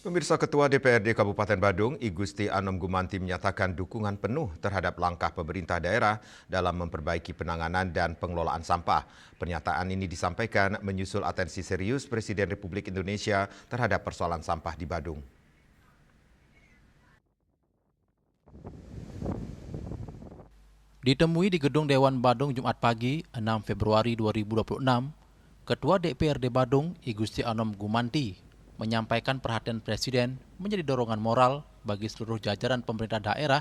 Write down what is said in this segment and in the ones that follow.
Pemirsa, Ketua DPRD Kabupaten Badung, I Gusti Anom Gumanti menyatakan dukungan penuh terhadap langkah pemerintah daerah dalam memperbaiki penanganan dan pengelolaan sampah. Pernyataan ini disampaikan menyusul atensi serius Presiden Republik Indonesia terhadap persoalan sampah di Badung. Ditemui di Gedung Dewan Badung Jumat pagi, 6 Februari 2026, Ketua DPRD Badung, I Gusti Anom Gumanti, menyampaikan perhatian Presiden menjadi dorongan moral bagi seluruh jajaran pemerintah daerah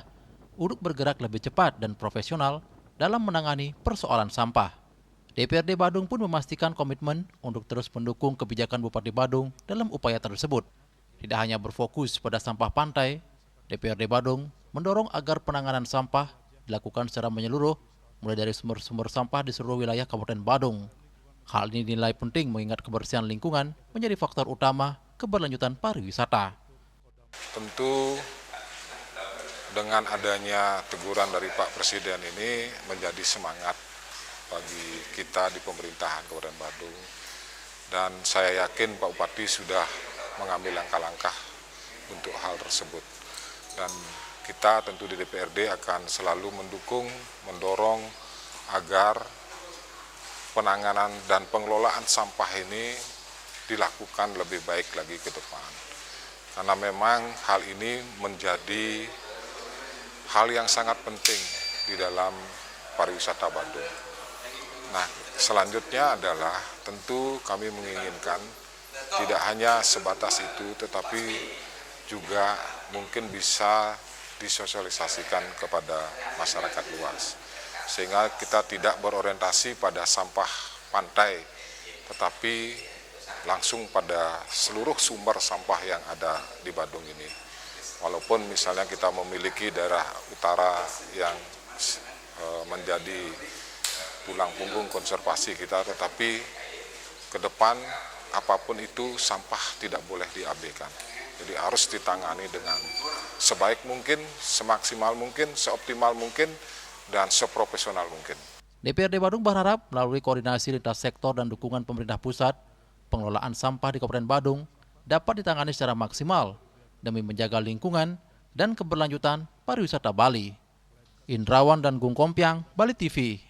untuk bergerak lebih cepat dan profesional dalam menangani persoalan sampah. DPRD Badung pun memastikan komitmen untuk terus mendukung kebijakan Bupati Badung dalam upaya tersebut. Tidak hanya berfokus pada sampah pantai, DPRD Badung mendorong agar penanganan sampah dilakukan secara menyeluruh, mulai dari sumber-sumber sampah di seluruh wilayah Kabupaten Badung. Hal ini dinilai penting mengingat kebersihan lingkungan menjadi faktor utama keberlanjutan pariwisata. Tentu dengan adanya teguran dari Pak Presiden ini menjadi semangat bagi kita di pemerintahan Kabupaten Badung. Dan saya yakin Pak Bupati sudah mengambil langkah-langkah untuk hal tersebut. Dan kita tentu di DPRD akan selalu mendukung, mendorong agar penanganan dan pengelolaan sampah ini dilakukan lebih baik lagi ke depan. Karena memang hal ini menjadi hal yang sangat penting di dalam pariwisata Badung. Nah, selanjutnya adalah tentu kami menginginkan tidak hanya sebatas itu, tetapi juga mungkin bisa disosialisasikan kepada masyarakat luas. Sehingga kita tidak berorientasi pada sampah pantai, tetapi langsung pada seluruh sumber sampah yang ada di Badung ini. Walaupun misalnya kita memiliki daerah utara yang menjadi tulang punggung konservasi kita, tetapi ke depan apapun itu sampah tidak boleh diabaikan. Jadi harus ditangani dengan sebaik mungkin, semaksimal mungkin, seoptimal mungkin, dan seprofesional mungkin. DPRD Badung berharap melalui koordinasi lintas sektor dan dukungan pemerintah pusat, pengelolaan sampah di Kabupaten Badung dapat ditangani secara maksimal demi menjaga lingkungan dan keberlanjutan pariwisata Bali. Indrawan dan Gung Kompiang, Bali TV.